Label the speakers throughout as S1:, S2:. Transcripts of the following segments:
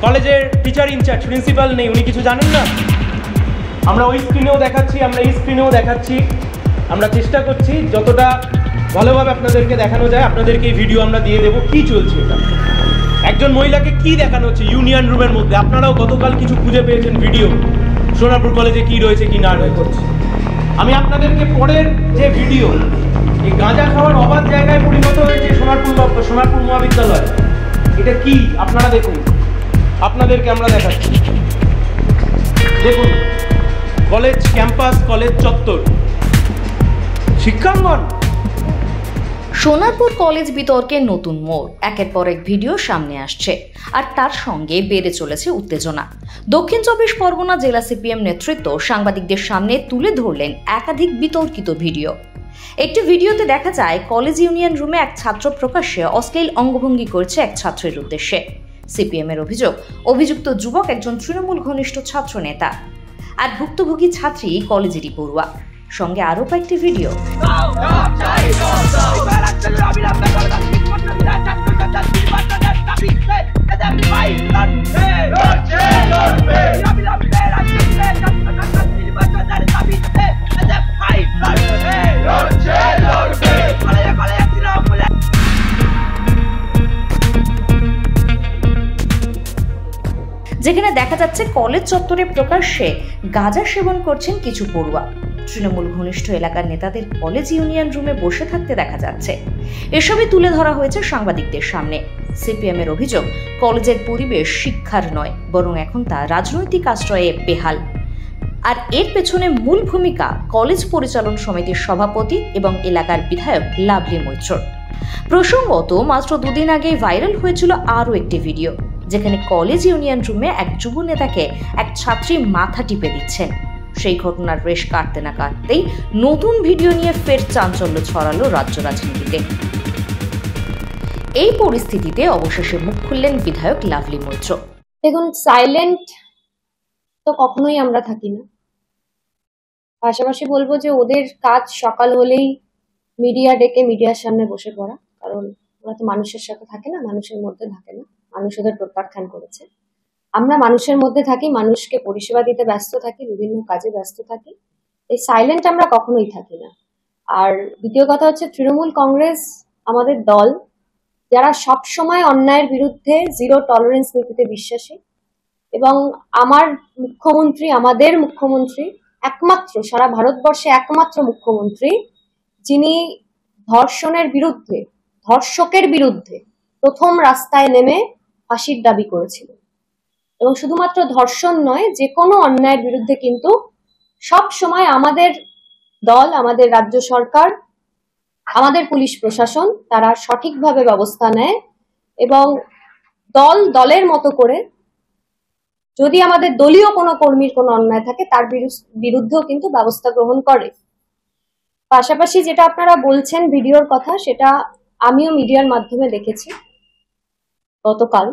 S1: কলেজের teacher in charge principal নেই, উনি কিছু জানেন না? আমরা ওই স্ক্রিনেও দেখাচ্ছি, আমরা এই স্ক্রিনেও দেখাচ্ছি, আমরা চেষ্টা করছি যতটা ভালোভাবে আপনাদেরকে দেখানো যায়। আপনাদেরকে এই ভিডিও আমরা দিয়ে দেবো কি চলছে। এটা একজন মহিলাকে কি দেখানো হচ্ছে ইউনিয়ন রুমের মধ্যে। আপনারাও গতকাল কিছু খুঁজে পেয়েছেন ভিডিও, সোনারপুর কলেজে কি রয়েছে কি না রয়েছে। আমি আপনাদেরকে পরের যে ভিডিও, এই গাঁজা খাওয়ার অবাধ জায়গায় পরিণত হয়েছে সোনারপুর মহাবিদ্যালয়, এটা কি আপনারা দেখুন, আপনাদেরকে আমরা দেখাচ্ছি। দেখুন কলেজ ক্যাম্পাস, কলেজ চত্বর, শিক্ষাঙ্গন।
S2: সোনারপুর কলেজ বিতর্কে নতুন মোড়, একের পর এক ভিডিও সামনে আসছে আর তার সঙ্গে বেড়ে চলেছে উত্তেজনা। দক্ষিণ চব্বিশ পরগনা জেলা সিপিএম নেতৃত্ব সাংবাদিকদের সামনে তুলে ধরলেন একাধিক বিতর্কিত ভিডিও। একটি ভিডিওতে দেখা যায় কলেজ ইউনিয়ন রুমে এক ছাত্র প্রকাশ্যে অশ্লীল অঙ্গভঙ্গি করছে এক ছাত্রের উদ্দেশ্যে। সিপিএম এর অভিযুক্ত যুবক একজন তৃণমূল ঘনিষ্ঠ ছাত্র নেতা, আর ভুক্তভোগী ছাত্রী কলেজেরই পড়ুয়া। সঙ্গে আরো কয়েকটি ভিডিও। যেখানে দেখা যাচ্ছে কলেজ চত্বরে প্রকাশ্যে গাঁজা সেবন করছেন কিছু পড়ুয়া। তৃণমূল ঘনিষ্ঠ এলাকার নেতাদের কলেজ ইউনিয়ন রুমে বসে থাকতে দেখা যাচ্ছে। এসবই তুলে ধরা হয়েছে সাংবাদিকদের সামনে। সিপিএম এর অভিযোগ, কলেজের পরিবেশ শিক্ষার নয়, বরং এখন তা রাজনৈতিক আশ্রয়ে বেহাল। আর এর পেছনে মূল ভূমিকা কলেজ পরিচালন সমিতির সভাপতি এবং এলাকার বিধায়ক লাভলি মৈত্রর। প্রসঙ্গত মাত্র দুদিন আগে ভাইরাল হয়েছিল আরও একটি ভিডিও, যেখানে কলেজ ইউনিয়ন রুমে এক যুব নেতাকে এক ছাত্রী মাথা টিপে দিচ্ছেন। সেই ঘটনার রেশ কাটতে না কাটতেই নতুন ভিডিও নিয়ে ফের চাঞ্চল্য ছড়ালো রাজ্য রাজনীতিতে। এই পরিস্থিতিতে অবশেষে মুখ খুললেন বিধায়ক লাভলি মৈত্র।
S3: দেখুন, সাইলেন্ট তো কখনোই আমরা থাকি না। পাশাপাশি বলবো যে ওদের কাজ সকাল হলেই মিডিয়া ডেকে মিডিয়ার সামনে বসে পড়া, কারণ ওরা তো মানুষের সাথে থাকে না, মানুষের মধ্যে থাকে না। মানুষ ওদের প্রত্যাখ্যান করেছে। আমরা মানুষের মধ্যে থাকি, মানুষকে পরিষেবা দিতে ব্যস্ত থাকি, বিভিন্ন কাজে ব্যস্ত থাকি। এই সাইলেন্ট আমরা কখনোই থাকি না। আর দ্বিতীয় কথা হচ্ছে, তৃণমূল কংগ্রেস আমাদের দল, যারা সব সময় অন্যায়ের বিরুদ্ধে জিরো টলারেন্স নীতিতে বিশ্বাসী। এবং আমাদের মুখ্যমন্ত্রী একমাত্র, সারা ভারতবর্ষে একমাত্র মুখ্যমন্ত্রী যিনি ধর্ষকের বিরুদ্ধে প্রথম রাস্তায় নেমে ফাঁসির দাবি করেছিলেন। এবং শুধুমাত্র ধর্ষণ নয়, যে কোনো অন্যায়ের বিরুদ্ধে কিন্তু সব সময় আমাদের দল, আমাদের রাজ্য সরকার, আমাদের পুলিশ প্রশাসন তারা সঠিকভাবে ব্যবস্থা নেয় এবং দলের মতো করে যদি আমাদের দলীয় কোনো কর্মীর কোনো অন্যায় থাকে তার বিরুদ্ধেও কিন্তু ব্যবস্থা গ্রহণ করে। পাশাপাশি যেটা আপনারা বলছেন ভিডিওর কথা, সেটা আমিও মিডিয়ার মাধ্যমে দেখেছি গতকাল।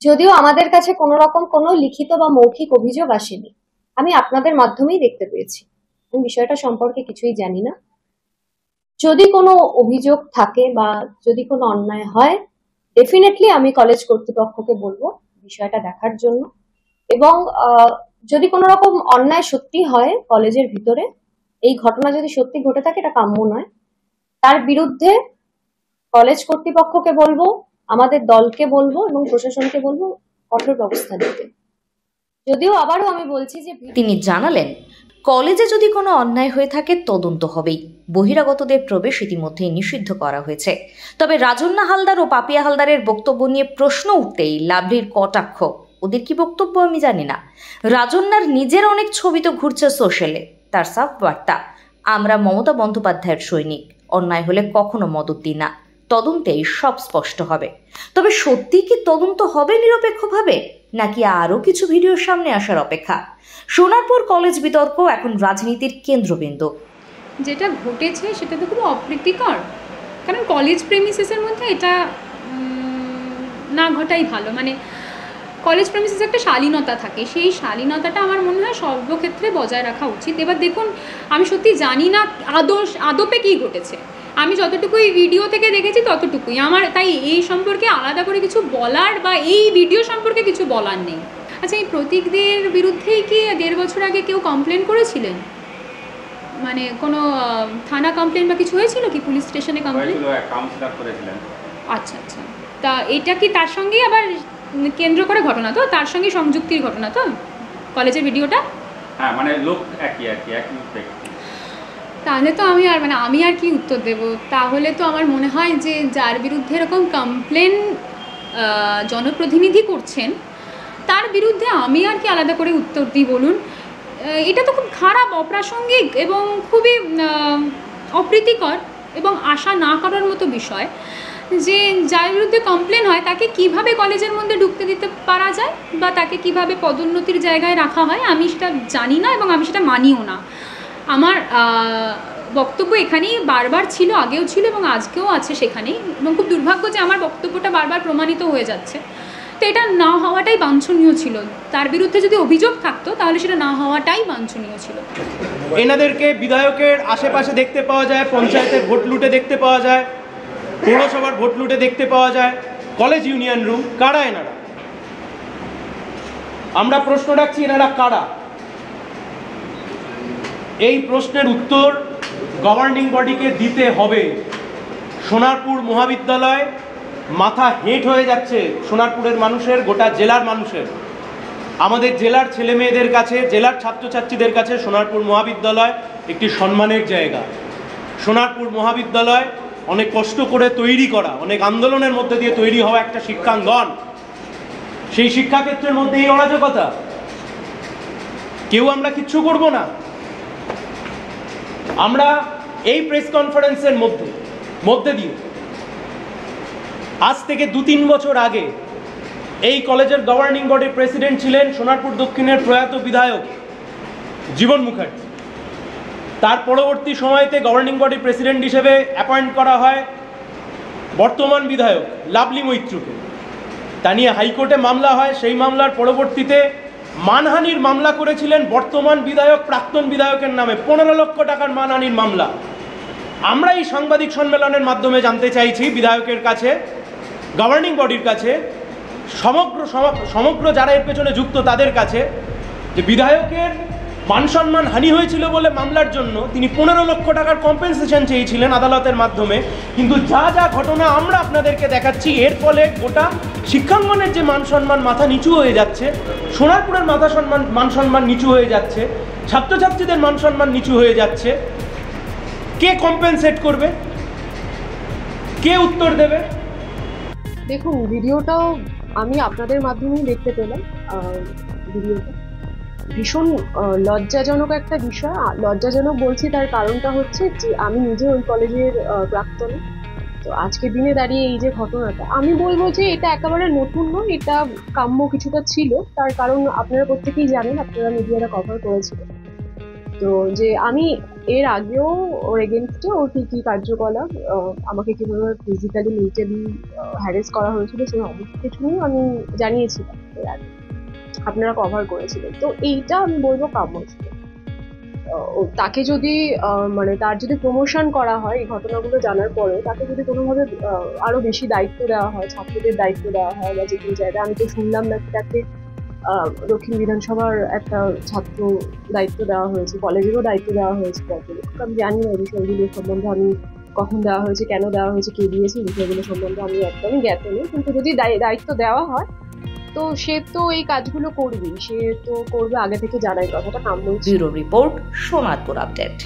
S3: যদিও আমাদের কাছে কোনো রকম কোনো লিখিত বা মৌখিক অভিযোগ আসেনি, আমি আপনাদের মাধ্যমেই দেখতে পেয়েছি। আমি বিষয়টা সম্পর্কে কিছুই জানি না। যদি কোনো অভিযোগ থাকে বা যদি কোনো অন্যায় হয়, ডেফিনেটলি আমি কলেজ কর্তৃপক্ষকে বলবো বিষয়টা দেখার জন্য। এবং যদি কোনো রকম অন্যায় সত্যি হয় কলেজের ভিতরে, এই ঘটনা যদি সত্যি ঘটে থাকে, এটা কাম্য নয়, তার বিরুদ্ধে কলেজ কর্তৃপক্ষকে বলবো, আমাদের দলকে বলবো এবং প্রশাসনকে বলবো কঠোর ব্যবস্থা নিতে। যদিও আবারও আমি বলছি যে
S2: তিনি জানালেন, কলেজে যদি কোনো অন্যায় হয়ে থাকে তদন্ত হবেই। বহিরাগতদের প্রবেশ ইতিমধ্যেই নিষিদ্ধ করা হয়েছে। তবে রাজন্না হালদার ও পাপিয়া হালদারের বক্তব্য নিয়ে প্রশ্ন উঠতেই লাভলির কটাক্ষ, ওদের কি বক্তব্য আমি জানি না। রাজন্নার নিজের অনেক ছবি তো ঘুরছে সোশ্যালে, তার সাফ বার্তা, আমরা মমতা বন্দ্যোপাধ্যায়ের সৈনিক, অন্যায় হলে কখনো মদত দিই না, তদন্তেই সব স্পষ্ট হবে। তবে সত্যি কি তদন্ত হবে নিরপেক্ষভাবে, নাকি আরও কিছু ভিডিওর সামনে আসার অপেক্ষা? সোনারপুর কলেজ বিতর্ক এখন রাজনীতির কেন্দ্রবিন্দু।
S4: যেটা ঘটেছে সেটা তো খুব অপ্রীতিকর, কারণ কলেজ প্রেমিসেসের মধ্যে এটা না ঘটাই ভালো। মানে কলেজ প্রেমিসেসে একটা শালীনতা থাকে, সেই শালীনতাটা আমার মনে হয় সর্বক্ষেত্রে বজায় রাখা উচিত। এবার দেখুন, আমি সত্যি জানি না আদপে কী ঘটেছে। আমি যতটুকুই ভিডিও থেকে দেখেছি ততটুকুই আমার, তাই এই সম্পর্কে আলাদা করে কিছু বলার বা এই ভিডিও সম্পর্কে কিছু বলার নেই। আচ্ছা, এই প্রতীকদের বিরুদ্ধেই কি 1.5 বছর আগে কেউ কমপ্লেন করেছিলেন? মানে কোনো থানা কমপ্লেন বা কিছু হয়েছিল কি? পুলিশ স্টেশনে কমপ্লেন
S5: কাউন্সিলর করেছিলেন।
S4: আচ্ছা আচ্ছা, তা এটা কি তার সঙ্গেই আবার কেন্দ্র করে ঘটনা তো, তার সঙ্গে সংযুক্তির ঘটনা তো কলেজের ভিডিওটা?
S5: হ্যাঁ, মানে লোক একই ব্যক্তি।
S4: তাহলে তো আমি আর কি উত্তর দেব? তাহলে তো আমার মনে হয় যে যার বিরুদ্ধে এরকম কমপ্লেন জনপ্রতিনিধি করছেন তার বিরুদ্ধে আমি আর কি আলাদা করে উত্তর দিই বলুন? এটা তো খুব খারাপ, অপ্রাসঙ্গিক এবং খুবই অপ্রীতিকর এবং আশা না করার মতো বিষয় যে যার বিরুদ্ধে কমপ্লেন হয় তাকে কিভাবে কলেজের মধ্যে ঢুকতে দিতে পারা যায় বা তাকে কিভাবে পদোন্নতির জায়গায় রাখা হয় আমি সেটা জানি না এবং আমি সেটা মানিও না। আমার বক্তব্য এখানেই বারবার ছিল, আগেও ছিল এবং আজকেও আছে সেখানেই, এবং খুব দুর্ভাগ্য যে আমার বক্তব্যটা বারবার প্রমাণিত হয়ে যাচ্ছে। তো এটা না হওয়াটাই বাঞ্ছনীয় ছিল, তার বিরুদ্ধে যদি অভিযোগ থাকতো তাহলে সেটা না হওয়াটাই বাঞ্ছনীয় ছিল।
S1: এনাদেরকে বিধায়কের আশেপাশে দেখতে পাওয়া যায়, পঞ্চায়েতের ভোট লুটে দেখতে পাওয়া যায়, পৌরসভার ভোট লুটে দেখতে পাওয়া যায়, কলেজ ইউনিয়ন রুম। কারা এনারা? আমরা প্রশ্ন রাখছি, এনারা কারা? এই প্রশ্নের উত্তর গভর্নিং বডিকে দিতে হবে। সোনারপুর মহাবিদ্যালয় মাথা হেঁট হয়ে যাচ্ছে সোনারপুরের মানুষের, গোটা জেলার মানুষের। আমাদের জেলার ছেলে মেয়েদের কাছে, জেলার ছাত্রছাত্রীদের কাছে সোনারপুর মহাবিদ্যালয় একটি সম্মানের জায়গা। সোনারপুর মহাবিদ্যালয় অনেক কষ্ট করে তৈরি করা, অনেক আন্দোলনের মধ্যে দিয়ে তৈরি হওয়া একটা শিক্ষাঙ্গন। সেই শিক্ষাক্ষেত্রের মধ্যে এই অরাজকতা, কেউ আমরা কিচ্ছু করব না। আমরা এই প্রেস কনফারেন্সের মধ্যে দিয়ে আজ থেকে 2-3 বছর আগে এই কলেজের গভর্নিং বডির প্রেসিডেন্ট ছিলেন সোনারপুর দক্ষিণের প্রয়াত বিধায়ক জীবন মুখার্জি। তার পরবর্তী সময়তে গভর্নিং বডির প্রেসিডেন্ট হিসেবে অ্যাপয়েন্ট করা হয় বর্তমান বিধায়ক লাভলি মৈত্রকে। তা নিয়ে হাইকোর্টে মামলা হয়। সেই মামলার পরবর্তীতে মানহানির মামলা করেছিলেন বর্তমান বিধায়ক প্রাক্তন বিধায়কের নামে, 15 লক্ষ টাকার মানহানির মামলা। আমরা এই সাংবাদিক সম্মেলনের মাধ্যমে জানতে চাইছি বিধায়কের কাছে, গভর্নিং বডির কাছে, সমগ্র যারা এর পেছনে যুক্ত তাদের কাছে, যে বিধায়কের মান সম্মান হানি হয়েছিল বলে মামলার জন্য তিনি 15 লক্ষ টাকার কম্পেনসেশন চেয়েছিলেন আদালতের মাধ্যমে। কিন্তু যা যা ঘটনা আমরা আপনাদেরকে দেখাচ্ছি, এর ফলে গোটা শিক্ষাঙ্গনের যে মান সম্মান মাথা নিচু হয়ে যাচ্ছে, সোনারপুরের মান সম্মান নিচু হয়ে যাচ্ছে, ছাত্রছাত্রীদের মান সম্মান নিচু হয়ে যাচ্ছে। কে কম্পেনসেট করবে? কে উত্তর দেবে?
S6: দেখুন, ভিডিওটাও আমি আপনাদের মাধ্যমেই দেখতে পেলাম। ভিডিওটা ভীষণ লজ্জাজনক একটা বিষয়। লজ্জাজনক বলছি তার কারণটা হচ্ছে যে আমি নিজে ওই কলেজের প্রাক্তন। তো আজকের দিনে দাঁড়িয়ে এই যে ঘটনাটা, আমি বলবো যে এটা একেবারে নতুন নয়, এটা কাম্য কিছুটা ছিল। তার কারণ আপনারা প্রত্যেকেই জানেন, আপনারা মিডিয়াটা কভার করেছিলেন। তো যে আমি এর আগেও ওর এগেনস্টে ওর কি কার্যকলাপ, আমাকে কিভাবে ফিজিক্যালি মেন্টালি হ্যারেস করা হয়েছিল সেই সমস্ত কিছু নিয়ে আমি জানিয়েছিলাম এর আগে, আপনারা কভার করেছিলেন। তো এইটা আমি বলবো কাম্য ছিল। তাকে যদি মানে তার যদি প্রমোশন করা হয় এই ঘটনাগুলো জানার পরে, তাকে যদি কোনোভাবে আরো বেশি দায়িত্ব দেওয়া হয়, ছাত্রদের দায়িত্ব দেওয়া হয় বা যে কোনো জায়গায়, আমি তো শুনলাম নাকি তাকে দক্ষিণ বিধানসভার একটা ছাত্র দায়িত্ব দেওয়া হয়েছে, কলেজেরও দায়িত্ব দেওয়া হয়েছে। আমি জানি না এই বিষয়গুলো সম্বন্ধে, আমি কখন দেওয়া হয়েছে, কেন দেওয়া হয়েছে, কে দিয়েছে, এই বিষয়গুলো সম্বন্ধে আমি একদমই জ্ঞাত নেই। কিন্তু যদি দায়িত্ব দেওয়া হয় তো সে তো এই কাজগুলো করবেই, সে তো করবে, আগে থেকে জানাই কথাটা কাম্য।
S2: Bureau report, Sonarpur update.